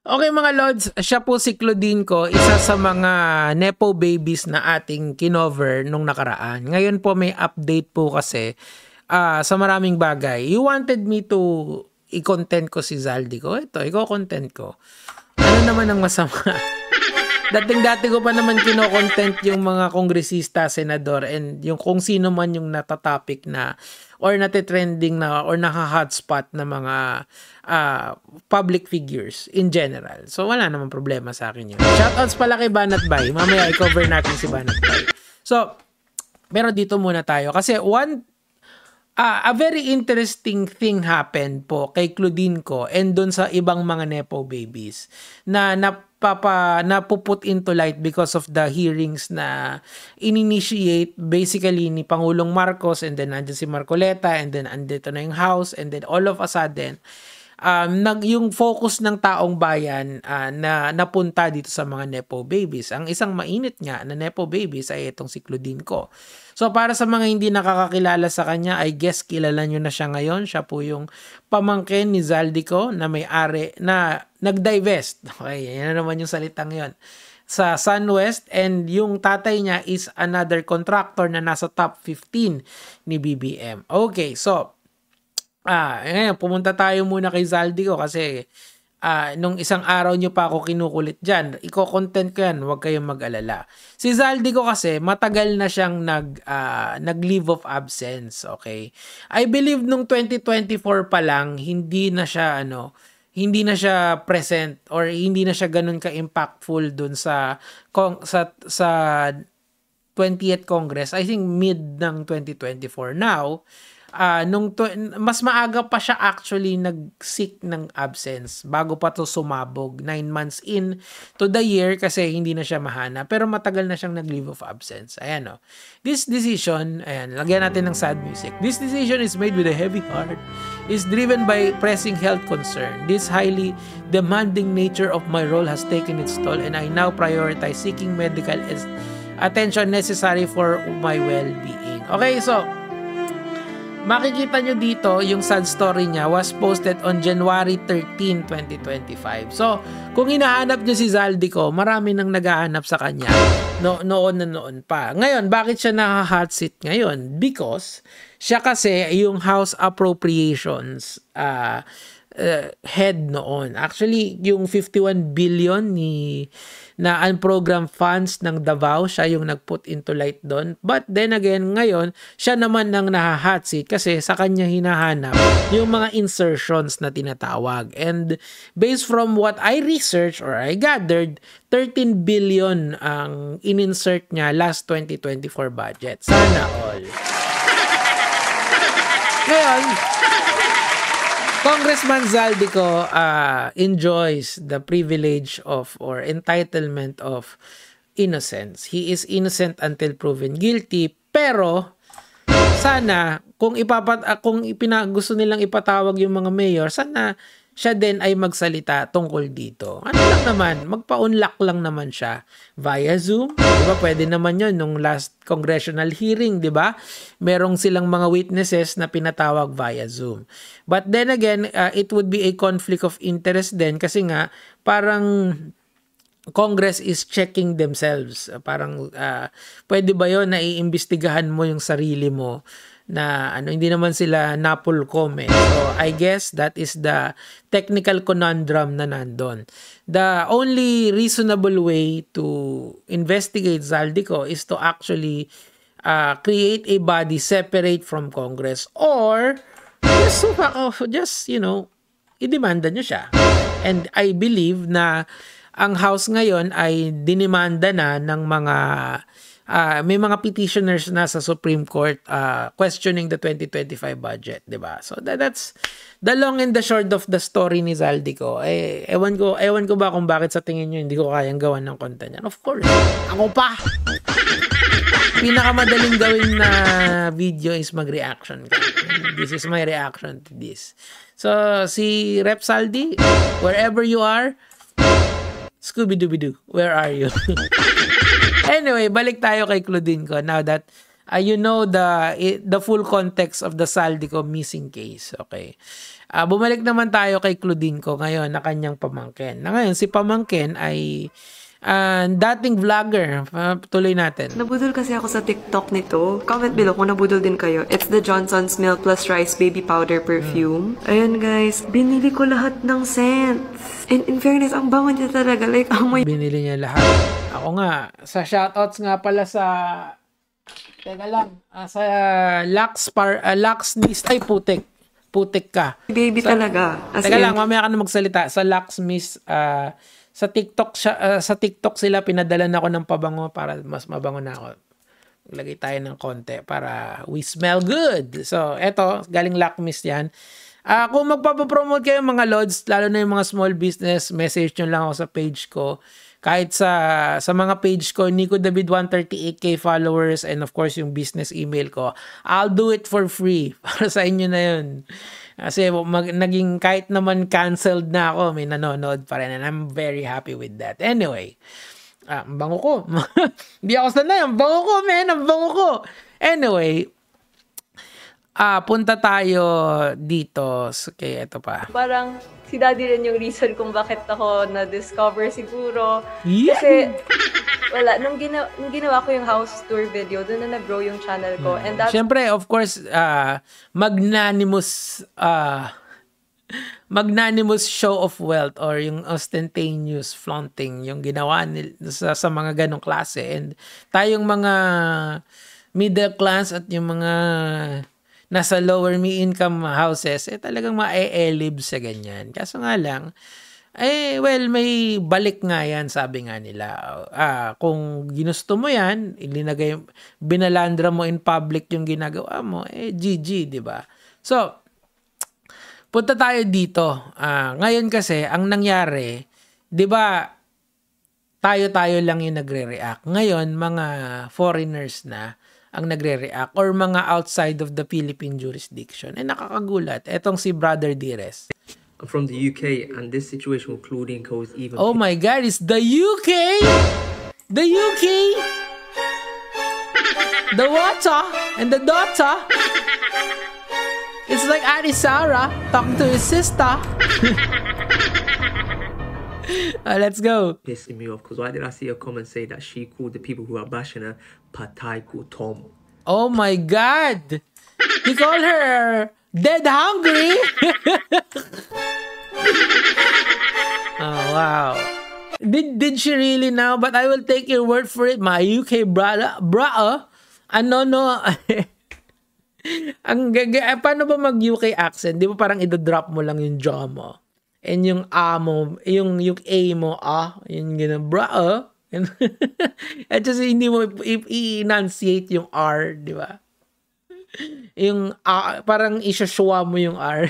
Okay mga Lods, siya po si Claudine ko, isa sa mga Nepo babies na ating kinover nung nakaraan. Ngayon po may update po kasi sa maraming bagay. You wanted me to i-content ko si Zaldi ko. Ito, i-content ko. Ano naman ang masama? Dating-dati ko pa naman kino-content yung mga kongresista, senador, and yung kung sino man yung natatopic na or natitrending na or naka-hotspot na mga public figures in general. So, wala namang problema sa akin yun. Shoutouts pala kay Banat Bay. Mamaya i-cover natin si Banat Bay. So, pero dito muna tayo. Kasi a very interesting thing happened po kay Claudine ko and doon sa ibang mga Nepo babies na napuput into light because of the hearings na in-initiate basically ni Pangulong Marcos, and then nandiyan si Marcoleta, and then andito na yung House, and then all of a sudden yung focus ng taong bayan na napunta dito sa mga Nepo babies. Ang isang mainit nga na Nepo babies ay itong si Claudine ko. So para sa mga hindi nakakakilala sa kanya, I guess kilala nyo na siya ngayon. Siya po yung pamangkin ni Zaldi ko na may-ari na nag-divest. Okay, yan naman yung salitang yon sa SunWest, and yung tatay niya is another contractor na nasa top 15 ni BBM. Okay, so ngayon, pumunta tayo muna kay Zaldi ko kasi nung isang araw nyo pa ako kinukulit dyan. Iko-content ko yan, huwag kayong mag-alala. Si Zaldi ko kasi, matagal na siyang nag-leave of absence, okay? I believe nung 2024 pa lang, hindi na siya present or hindi na siya ganun ka-impactful dun sa 20th Congress. I think mid ng 2024. Now, mas maaga pa siya actually nag-seek ng absence bago pa to sumabog 9 months in to the year kasi hindi na siya mahana, pero matagal na siyang nag-leave of absence. Ayan this decision, lagyan natin ng sad music. This decision is made with a heavy heart, is driven by pressing health concern. This highly demanding nature of my role has taken its toll, and I now prioritize seeking medical attention necessary for my well-being. Okay, so makikita nyo dito, yung sad story niya was posted on January 13, 2025. So, kung hinahanap nyo si Zaldi ko, marami nang naghahanap sa kanya noon pa. Ngayon, bakit siya naka-hot seat ngayon? Because siya kasi yung House Appropriations head noon. Actually, yung 51 billion na unprogrammed funds ng Davao, siya yung nag-put into light doon. But then again, ngayon, siya naman nang naha-hot seat kasi sa kanya hinahanap yung mga insertions na tinatawag. And based from what I researched or I gathered, 13 billion ang in-insert niya last 2024 budget. Sana all. Ngayon, Congressman Zaldi ko enjoys the privilege of or entitlement of innocence. He is innocent until proven guilty, pero sana kung gusto nilang ipatawag yung mga mayor, sana siya din ay magsalita tungkol dito. Ano lang naman, magpa-unlock lang naman siya via Zoom. Diba? Pwede naman yun nung last congressional hearing, diba? Merong silang mga witnesses na pinatawag via Zoom. But then again, it would be a conflict of interest din kasi nga parang Congress is checking themselves. Parang pwede ba yun na iimbestigahan mo yung sarili mo na hindi naman sila napulcom eh. So I guess that is the technical conundrum na nandun. The only reasonable way to investigate Zaldi ko is to actually create a body separate from Congress, or just i-demanda nyo siya. And I believe na ang House ngayon ay dinimanda na ng mga may mga petitioners na sa Supreme Court questioning the 2025 budget, 'di ba? So that's the long and the short of the story ni Zaldi ko. Ewan ko ba kung bakit sa tingin niyo hindi ko kayang gawan ng content yan. Of course, ako pa. Pinakamadaling gawin na video is mag-reaction ka. This is my reaction to this. So si Rep Zaldi, wherever you are, Scooby-Dooby-Doo, where are you? Anyway, balik tayo kay Claudine ko. Now that you know the full context of the Saldico missing case. Okay. Bumalik naman tayo kay Claudine ko ngayon na kanyang pamangkin. Na ngayon, si pamangkin ay dating vlogger. Tuloy natin. Nabudol kasi ako sa TikTok nito. Comment below kung nabudol din kayo. It's the Johnson's Milk Plus Rice Baby Powder Perfume. Ayun guys, binili ko lahat ng scents. And in fairness, ang bango niya talaga. Like, amoy. Binili niya lahat. Ako nga, sa shoutouts nga pala sa... Teka lang. Sa Lux Mist. Ay, putik ka. Baby talaga. Teka lang, mamaya ka na magsalita. Sa Lux Mist, sa TikTok sila pinadalan ako ng pabango para mas mabango na ako. Lagay tayo ng konti para we smell good. So, eto, galing Lux Mist yan. Kung magpapapromote kayo mga lods, lalo na yung mga small business, message nyo lang ako sa page ko. Kahit sa mga page ko, Nico David 138k followers and of course yung business email ko, I'll do it for free. Para sa inyo na yun. Kasi naging kahit naman canceled na ako, may nanonood pa rin and I'm very happy with that. Anyway, ang bango ko. Hindi ako sanay. Ang bango ko, man. Ang bango ko. Anyway, punta tayo dito. Kaya ito pa. Parang si Daddy rin yung reason kung bakit ako na-discover siguro. Yeah. Kasi, wala, nung ginawa ko yung house tour video, doon na nag-grow yung channel ko. And that's... Siyempre, of course, magnanimous show of wealth or yung ostentatious flaunting yung ginawa sa mga ganong klase. And tayong mga middle class at yung mga nasa lower income houses, talagang ma-e-elib sa ganyan. Kaso nga lang, well, may balik nga yan, sabi nga nila. Kung ginusto mo yan, binalandra mo in public yung ginagawa mo, GG, di ba? So, punta tayo dito. Ngayon kasi, ang nangyari, di ba, tayo-tayo lang yung nagre-react. Ngayon, mga foreigners na ang nagre-react or mga outside of the Philippine jurisdiction. Nakakagulat. Etong si Brother Dires. I'm from the UK and this situation with Claudine Co is even... Oh my God, it's the UK! The UK! The water and the daughter! It's like Adi Sarah talking to his sister. Let's go. Pissing me off because why did I see a comment say that she called the people who are bashing her Patay Tom? Oh my God! He called her dead hungry. Oh wow! Did she really now? But I will take your word for it, my UK brother. Ano no? Paano ba mag UK accent? Di ba parang i-drop mo lang yung jaw mo? And yung A mo, yung A mo, yung gano'n, bra, at just hindi mo i-enunciate yung R, di ba? Yung parang isashuwa mo yung R.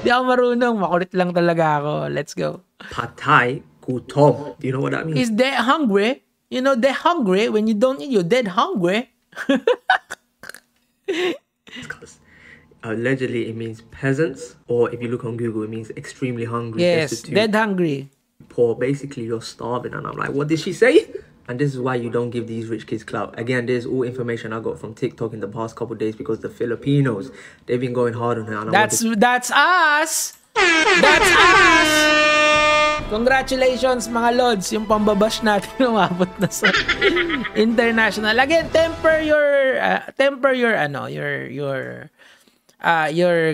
Di ako marunong, makulit lang talaga ako. Let's go. Patay Tom. Do you know what that means? Is dead hungry? You know, dead hungry. When you don't eat, you're dead hungry. Allegedly, it means peasants, or if you look on Google, it means extremely hungry. Yes, dead hungry. Poor, basically, you're starving. And I'm like, what did she say? And this is why you don't give these rich kids clout. Again, there's all information I got from TikTok in the past couple of days because the Filipinos, they've been going hard on her. And that's us! That's us! Congratulations mga lods, yung pambabash natin umabot na sa international. Again, temper your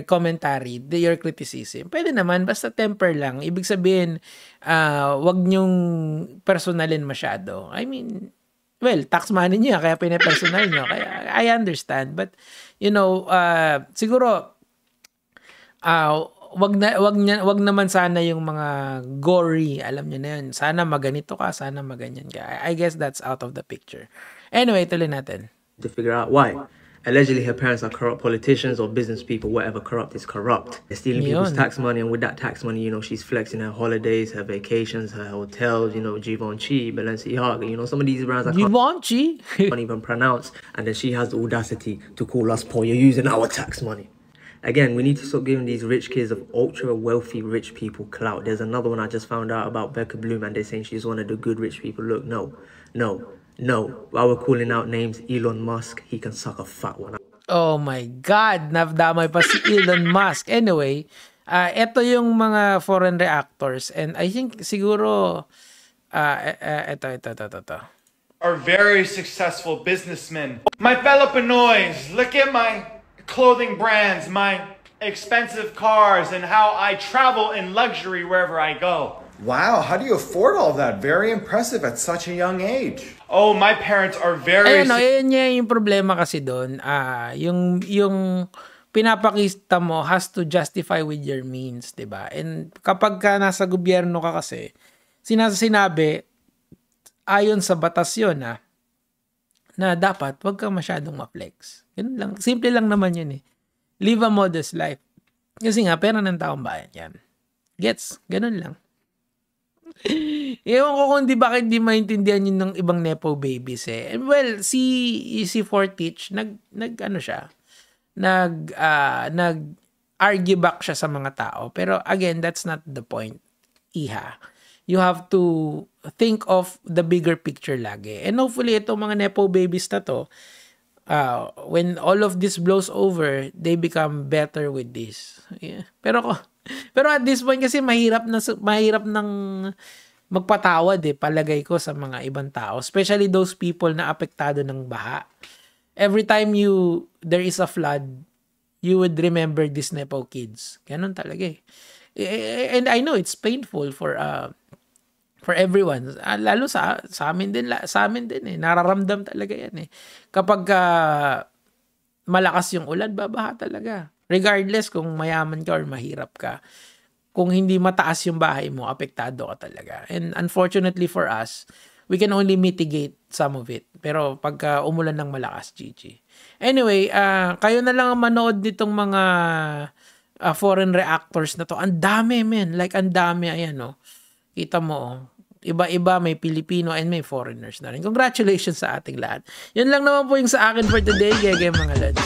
commentary, your criticism. Pwede naman, basta temper lang. Ibig sabihin, wag nyong personalin masyado. I mean, well, tax money niya, kaya pinapersonal nyo. Kaya, I understand. But, you know, siguro, wag naman sana yung mga gory. Alam nyo na yun. Sana maganito ka, sana maganyan ka. I guess that's out of the picture. Anyway, tuloy natin. To figure out why. Allegedly, her parents are corrupt politicians or business people. Whatever corrupt is corrupt. They're stealing people's tax money, and with that tax money, you know, she's flexing her holidays, her vacations, her hotels, you know, Givenchy, Balenciaga, you know, some of these brands I can't even pronounce. And then she has the audacity to call us poor. You're using our tax money. Again, we need to stop giving these rich kids of ultra wealthy rich people clout. There's another one I just found out about Becca Bloom, and they're saying she's one of the good rich people. Look, no. No, while we're calling out names, Elon Musk, he can suck a fat one. Oh my God, nafdamay pa si Elon Musk. Anyway, ito yung mga foreign reactors and I think siguro ito. Are very successful businessmen. My fellow Pinoys, look at my clothing brands, my expensive cars, and how I travel in luxury wherever I go. Wow, how do you afford all that? Very impressive at such a young age. Oh, my parents are very... Ayun yung problema kasi doon. Yung pinapakita mo has to justify with your means, 'di ba? And kapag ka nasa gobyerno ka kasi, sinabi ayon sa batas yun na dapat wag ka masyadong ma-flex. Ganun lang. Simple lang naman yun eh. Live a modest life. Kasi nga, pera ng taong bayan yan. Gets? Ganun lang. Ewan ko kung bakit di maintindihan yun ng ibang nepo babies eh. And well, si Fortich, nag-argue back siya sa mga tao. Pero again, that's not the point. You have to think of the bigger picture lagi. And hopefully, itong mga nepo babies na to, when all of this blows over, they become better with this. Yeah. Pero at this point kasi mahirap ng magpatawad palagay ko sa mga ibang tao, especially those people na apektado ng baha. Every time there is a flood, you would remember these nepo kids. Ganun talaga eh. And I know it's painful for everyone, lalo sa amin din eh, nararamdam talaga yan eh. Kapag malakas yung ulan, babaha talaga. Regardless kung mayaman ka or mahirap ka. Kung hindi mataas yung bahay mo, apektado ka talaga. And unfortunately for us, we can only mitigate some of it. Pero pagka umulan ng malakas, GG. Anyway, kayo na lang ang manood nitong mga foreign reactors na to. Ang dami, men. Like, ang dami. Ayan, no. Kita mo, iba-iba, may Pilipino and may foreigners na rin. Congratulations sa ating lahat. Yun lang naman po yung sa akin for today, mga lads.